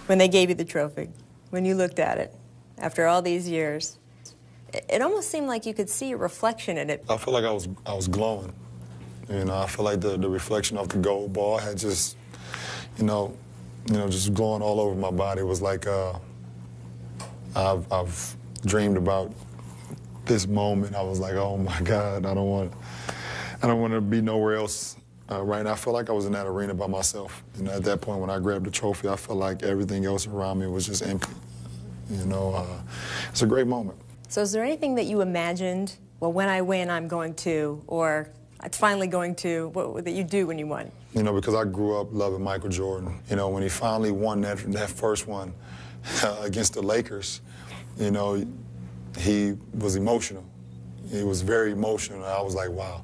When they gave you the trophy, when you looked at it, after all these years, it almost seemed like you could see a reflection in it. I feel like I was glowing. You know, I feel like the reflection of the gold ball had just, just glowing all over my body. It was like I've dreamed about this moment. I was like, oh my God, I don't want to be nowhere else right now. I felt like I was in that arena by myself. You know, at that point when I grabbed the trophy, I felt like everything else around me was just empty. You know, it's a great moment. So is there anything that you imagined, well, when I win, I'm going to, or it's finally going to, what that you do when you won? You know, because I grew up loving Michael Jordan. You know, when he finally won that first one against the Lakers, you know, he was emotional. He was very emotional. I was like, wow,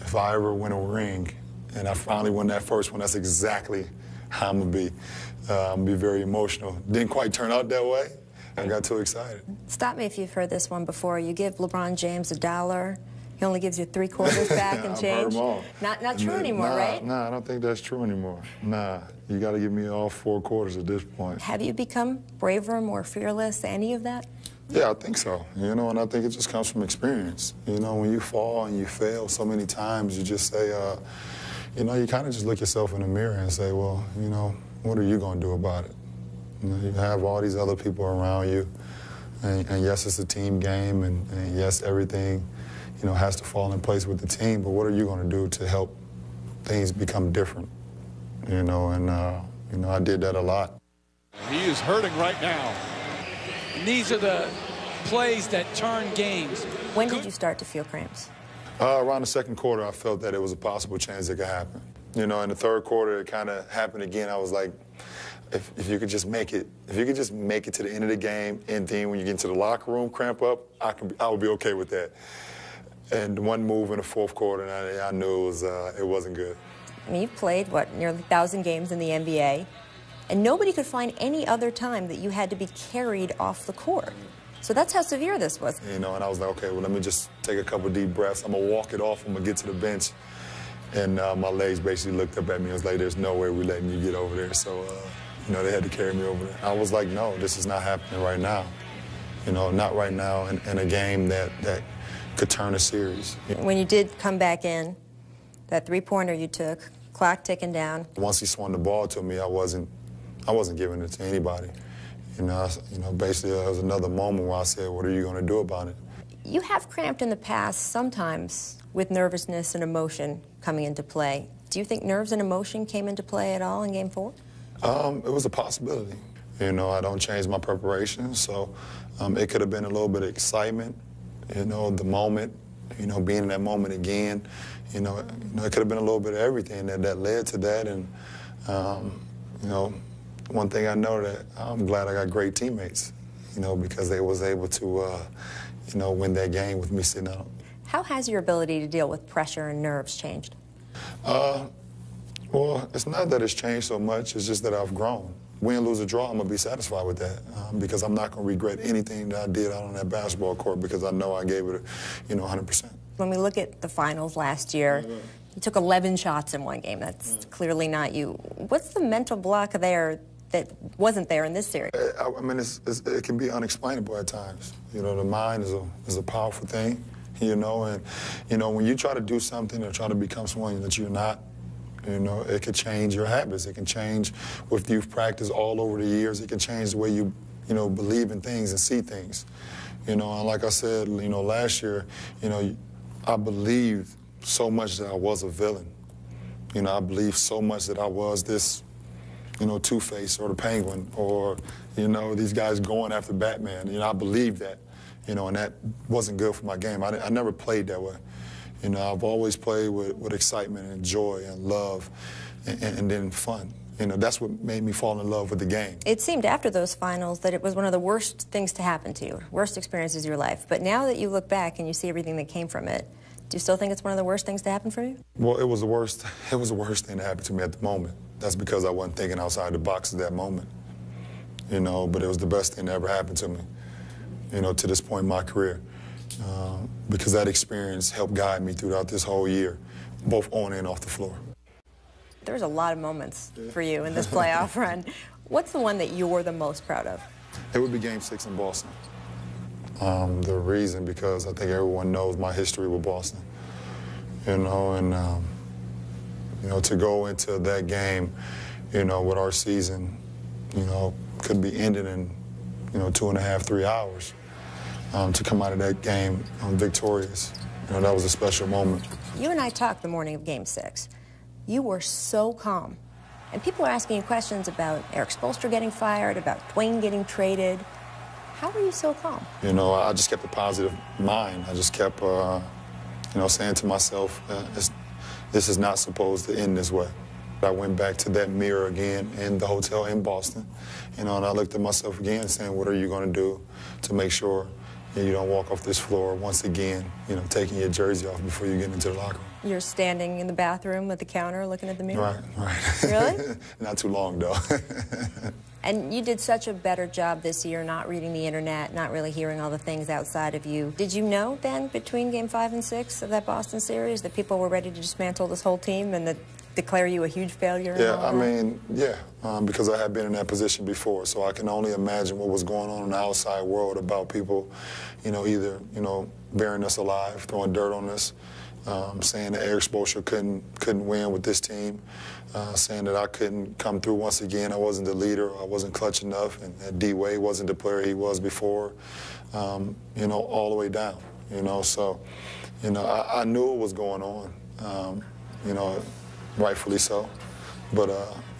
if I ever win a ring and I finally won that first one, that's exactly how I'm going to be. I'm going to be very emotional. Didn't quite turn out that way. I got too excited. Stop me if you've heard this one before. You give LeBron James $1, he only gives you 3/4 back and change. I've heard them all. Not true anymore, right? Nah, I don't think that's true anymore. Nah, you got to give me all 4 quarters at this point. Have you become braver, more fearless, any of that? Yeah, I think so. You know, and I think it just comes from experience. You know, when you fall and you fail so many times, you just say, you know, you kind of just look yourself in the mirror and say, well, you know, what are you going to do about it? You know, you have all these other people around you, and yes, it's a team game, and yes, everything, you know, has to fall in place with the team, but what are you going to do to help things become different? You know, and, you know, I did that a lot. He is hurting right now. And these are the plays that turn games. When did you start to feel cramps? Around the second quarter, I felt that it was a possible chance it could happen. You know, in the third quarter, it kind of happened again. I was like, if you could just make it, to the end of the game, and then when you get into the locker room, cramp up, I would be okay with that. And one move in the fourth quarter, and I knew it wasn't good. I mean, you've played, what, nearly 1,000 games in the NBA, and nobody could find any other time that you had to be carried off the court. So that's how severe this was. You know, and I was like, okay, well, let me just take a couple deep breaths. I'm going to walk it off. I'm going to get to the bench. And my legs basically looked up at me and was like, there's no way we're letting you get over there. So, you know, they had to carry me over there. I was like, no, this is not happening right now. You know, not right now in a game that could turn a series. When you did come back in, that three-pointer you took, clock ticking down. Once he swung the ball to me, I wasn't giving it to anybody. You know, basically there was another moment where I said, what are you going to do about it? You have cramped in the past sometimes with nervousness and emotion coming into play. Do you think nerves and emotion came into play at all in Game 4? It was a possibility. You know, I don't change my preparation, so it could have been a little bit of excitement, you know, the moment, you know, being in that moment again. You know, it could have been a little bit of everything that led to that. And, you know, one thing I know that I'm glad I got great teammates, you know, because they was able to, you know, win that game with me sitting out. How has your ability to deal with pressure and nerves changed? Well, it's not that it's changed so much. It's just that I've grown. Win, lose, or draw, I'm going to be satisfied with that because I'm not going to regret anything that I did out on that basketball court because I know I gave it, you know, 100%. When we look at the finals last year, you took 11 shots in one game. That's clearly not you. What's the mental block there that wasn't there in this series? I mean, it can be unexplainable at times. You know, the mind is a powerful thing, you know, and, you know, when you try to do something or try to become someone that you're not, you know, it could change your habits. It can change with you've practiced all over the years. It can change the way you know, believe in things and see things. You know, and like I said, you know, last year, you know, I believed so much that I was a villain. You know, I believed so much that I was this, you know, Two-Face or the Penguin or, you know, these guys going after Batman. You know, I believed that, you know, and that wasn't good for my game. I never played that way. You know, I've always played with excitement and joy and love and then fun. You know, that's what made me fall in love with the game. It seemed after those finals that it was one of the worst things to happen to you, worst experiences of your life. But now that you look back and you see everything that came from it, do you still think it's one of the worst things to happen for you? Well, it was the worst thing that happened to me at the moment. That's because I wasn't thinking outside the box at that moment. You know, but it was the best thing that ever happened to me, you know, to this point in my career. Because that experience helped guide me throughout this whole year, both on and off the floor. There's a lot of moments for you in this playoff run. What's the one that you're the most proud of? It would be Game 6 in Boston. The reason, because I think everyone knows my history with Boston, you know, and, you know, to go into that game, you know, with our season, you know, could be ended in, you know, 2.5, 3 hours. To come out of that game victorious, you know, that was a special moment. You and I talked the morning of Game 6. You were so calm. And people are asking you questions about Eric Spoelstra getting fired, about Dwayne getting traded. How were you so calm? You know, I just kept a positive mind. I just kept, you know, saying to myself, this is not supposed to end this way. I went back to that mirror again in the hotel in Boston, you know, and I looked at myself again saying, what are you going to do to make sure you don't walk off this floor once again, you know, taking your jersey off before you get into the locker room. You're standing in the bathroom at the counter looking at the mirror? Right. Really? Not too long, though. And you did such a better job this year not reading the internet, not really hearing all the things outside of you. Did you know then, between Game 5 and 6 of that Boston series, that people were ready to dismantle this whole team and that declare you a huge failure? Yeah, I mean, yeah, because I had been in that position before, so I can only imagine what was going on in the outside world about people, you know, either, you know, burying us alive, throwing dirt on us, saying that Eric Spoelstra couldn't win with this team, saying that I couldn't come through once again. I wasn't the leader, I wasn't clutch enough, and that D. Wade wasn't the player he was before, you know, all the way down, you know. So, you know, I knew what was going on, you know, rightfully so, but,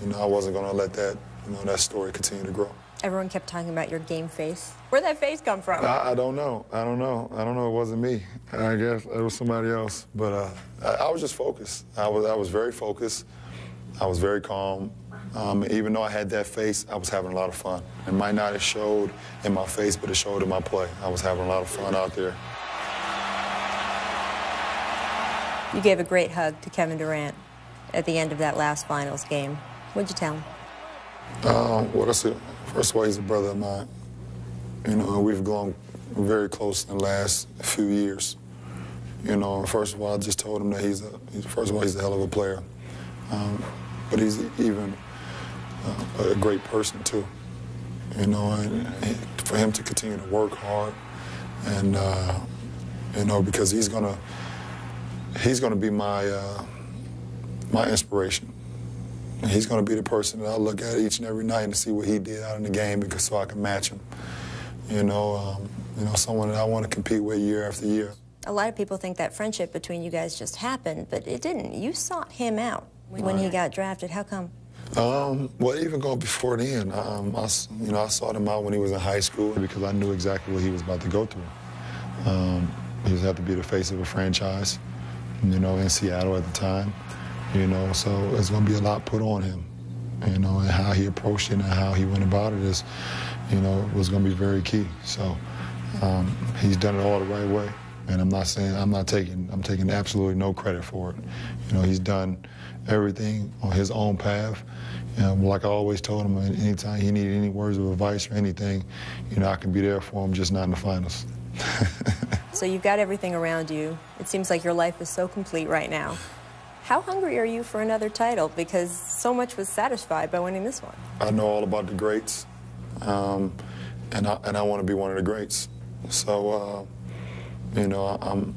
you know, I wasn't going to let that, you know, that story continue to grow. Everyone kept talking about your game face. Where'd that face come from? I don't know. I don't know. It wasn't me. I guess it was somebody else. But I was just focused. I was very focused. I was very calm. Even though I had that face, I was having a lot of fun. It might not have showed in my face, but it showed in my play. I was having a lot of fun out there. You gave a great hug to Kevin Durant at the end of that last finals game. What'd you tell him? What I said, first of all, he's a brother of mine. You know, and we've grown very close in the last few years. You know, first of all, I just told him that he's a hell of a player. But he's even a great person, too. You know, and for him to continue to work hard and, you know, because he's gonna be my inspiration. And he's going to be the person that I look at each and every night and see what he did out in the game, because so I can match him. You know, someone that I want to compete with year after year. A lot of people think that friendship between you guys just happened, but it didn't. You sought him out when he got drafted. How come? Well, even going before then, I sought him out when he was in high school because I knew exactly what he was about to go through. He was have to be the face of a franchise, you know, in Seattle at the time. You know, so it's going to be a lot put on him, you know, and how he approached it and how he went about it is, you know, was going to be very key. So he's done it all the right way, and I'm taking absolutely no credit for it. You know, he's done everything on his own path. Like I always told him, anytime he needed any words of advice or anything, you know, I can be there for him, just not in the finals. So you've got everything around you. It seems like your life is so complete right now. How hungry are you for another title? Because so much was satisfied by winning this one. I know all about the greats, and I want to be one of the greats. So, you know,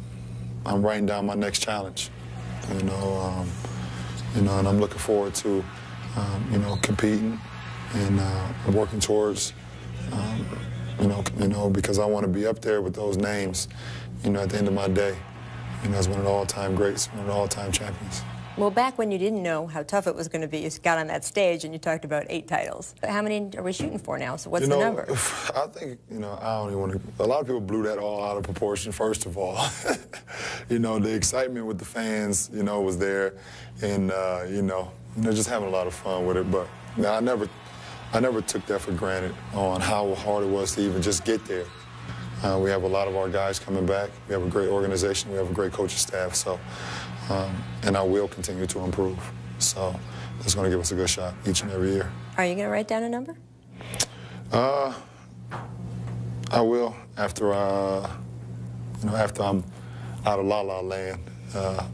I'm writing down my next challenge. You know, and I'm looking forward to, you know, competing and working towards, you know, because I want to be up there with those names. You know, at the end of my day. You know, as one of the all-time greats, one of the all-time champions. Well, back when you didn't know how tough it was going to be, you got on that stage and you talked about 8 titles. How many are we shooting for now? So what's the number? I think, you know, I don't even want to. A lot of people blew that all out of proportion, first of all. You know, the excitement with the fans, you know, was there. And, you know, just having a lot of fun with it. But you know, I never took that for granted on how hard it was to even just get there. We have a lot of our guys coming back. We have a great organization. We have a great coaching staff. So, and I will continue to improve. So that's going to give us a good shot each and every year. Are you going to write down a number? I will after you know, after I'm out of La La Land.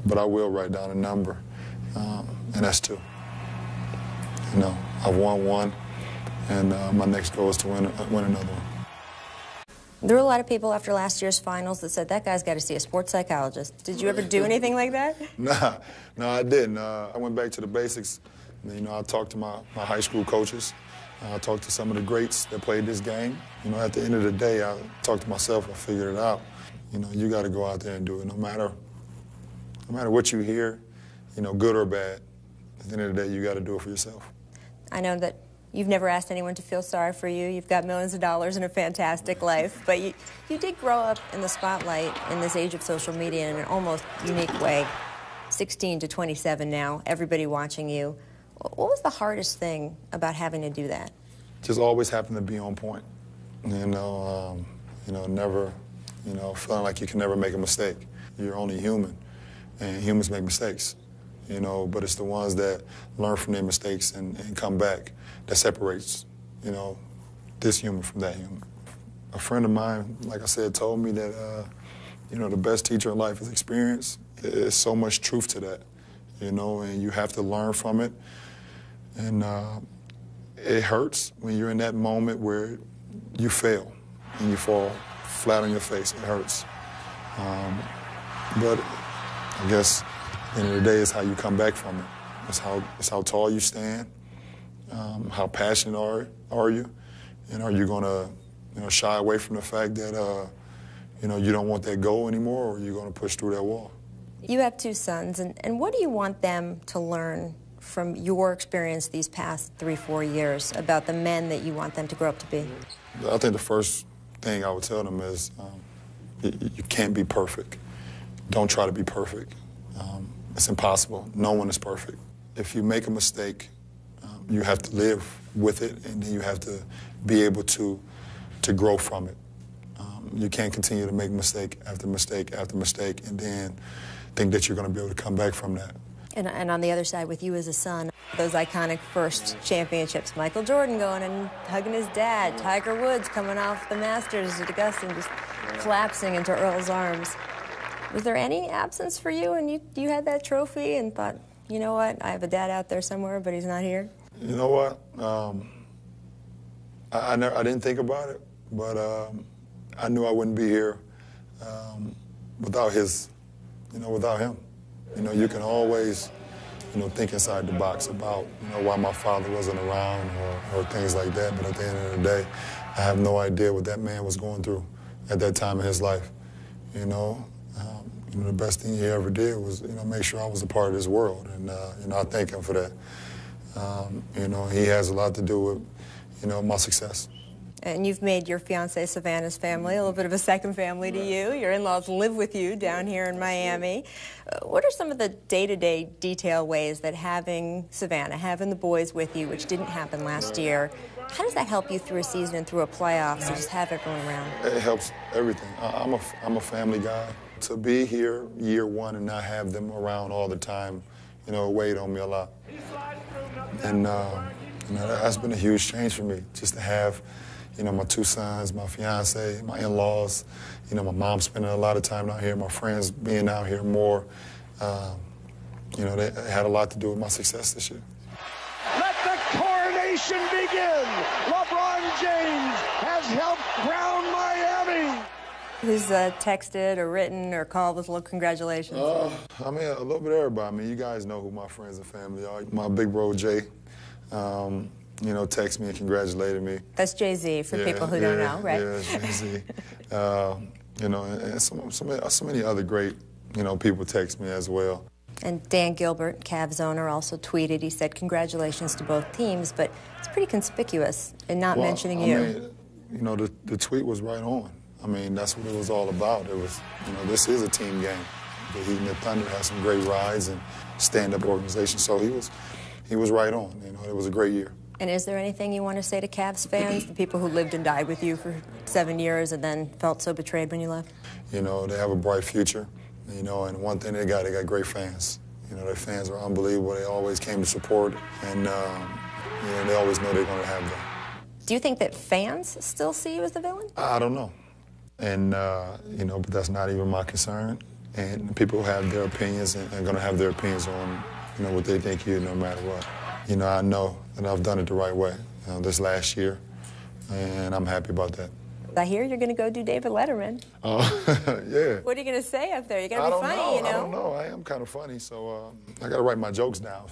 But I will write down a number, and that's 2. You know, I've won 1. And my next goal is to win another one. There were a lot of people after last year's finals that said, that guy's got to see a sports psychologist. Did you ever do anything like that? Nah, no, I didn't. I went back to the basics. You know, I talked to my high school coaches. I talked to some of the greats that played this game. You know, at the end of the day, I talked to myself. I figured it out. You know, you got to go out there and do it. No matter what you hear, you know, good or bad. At the end of the day, you got to do it for yourself. I know that you've never asked anyone to feel sorry for you. You've got millions of dollars and a fantastic life. But you did grow up in the spotlight in this age of social media in an almost unique way. 16 to 27 now, everybody watching you. What was the hardest thing about having to do that? Just always having to be on point. Never, feeling like you can never make a mistake. You're only human, and humans make mistakes. But it's the ones that learn from their mistakes and come back that separates, this human from that human. A friend of mine, like I said, told me that, the best teacher in life is experience. There's so much truth to that, and you have to learn from it. And it hurts when you're in that moment where you fail and you fall flat on your face. It hurts. But I guess at the end of the day, it's how you come back from it. It's how tall you stand, how passionate are you, and are you going to shy away from the fact that you don't want that goal anymore, or are you going to push through that wall? You have two sons, and what do you want them to learn from your experience these past 3-4 years about the men that you want them to grow up to be? I think the first thing I would tell them is you can't be perfect. Don't try to be perfect. It's impossible. No one is perfect. If you make a mistake, you have to live with it, and then you have to be able to grow from it. You can't continue to make mistake after mistake after mistake and then think that you're going to be able to come back from that. And on the other side, with you as a son, those iconic first championships, Michael Jordan going and hugging his dad, Tiger Woods coming off the Masters at Augusta and just collapsing into Earl's arms. Was there any absence for you, and you had that trophy and thought, you know what, I have a dad out there somewhere, but he's not here? You know what? I didn't think about it, but I knew I wouldn't be here without without him. You can always, think inside the box about, why my father wasn't around or things like that. But at the end of the day, I have no idea what that man was going through at that time in his life. The best thing he ever did was, make sure I was a part of this world. And, I thank him for that. He has a lot to do with, my success. And you've made your fiancée Savannah's family a little bit of a second family to you. Your in-laws live with you down here in Miami. What are some of the day-to-day detail ways that having Savannah, having the boys with you, which didn't happen last year, how does that help you through a season and through a playoff to just have everyone around? It helps everything. I'm a family guy. To be here year one and not have them around all the time, weighed on me a lot. And that's been a huge change for me, just to have my two sons, my fiance, my in-laws, my mom spending a lot of time out here, my friends being out here more. They had a lot to do with my success this year. Let the coronation begin. LeBron James has helped crown Miami. Who's texted or written or called with a little congratulations? A little bit of everybody. You guys know who my friends and family are. My big bro, Jay. Text me and congratulated me. That's Jay-Z for people who don't know, right? Yeah, Jay-Z. And so many other great, people text me as well. And Dan Gilbert, Cavs owner, also tweeted. He said, congratulations to both teams, but it's pretty conspicuous in not mentioning you. The tweet was right on. That's what it was all about. It was, this is a team game. The Heat and the Thunder had some great rides and stand-up organization, so he was right on. It was a great year. And is there anything you want to say to Cavs fans, the people who lived and died with you for 7 years and then felt so betrayed when you left? They have a bright future, and one thing they got great fans. Their fans are unbelievable. They always came to support, and they always know they're going to have that. Do you think that fans still see you as the villain? I don't know. And, but that's not even my concern. And people have their opinions and are going to have their opinions on, what they think you, no matter what. I know that I've done it the right way. this last year, and I'm happy about that. I hear you're going to go do David Letterman. Oh, yeah. What are you going to say up there? You're going to be funny, you know? I don't know. I am kind of funny, so I got to write my jokes down.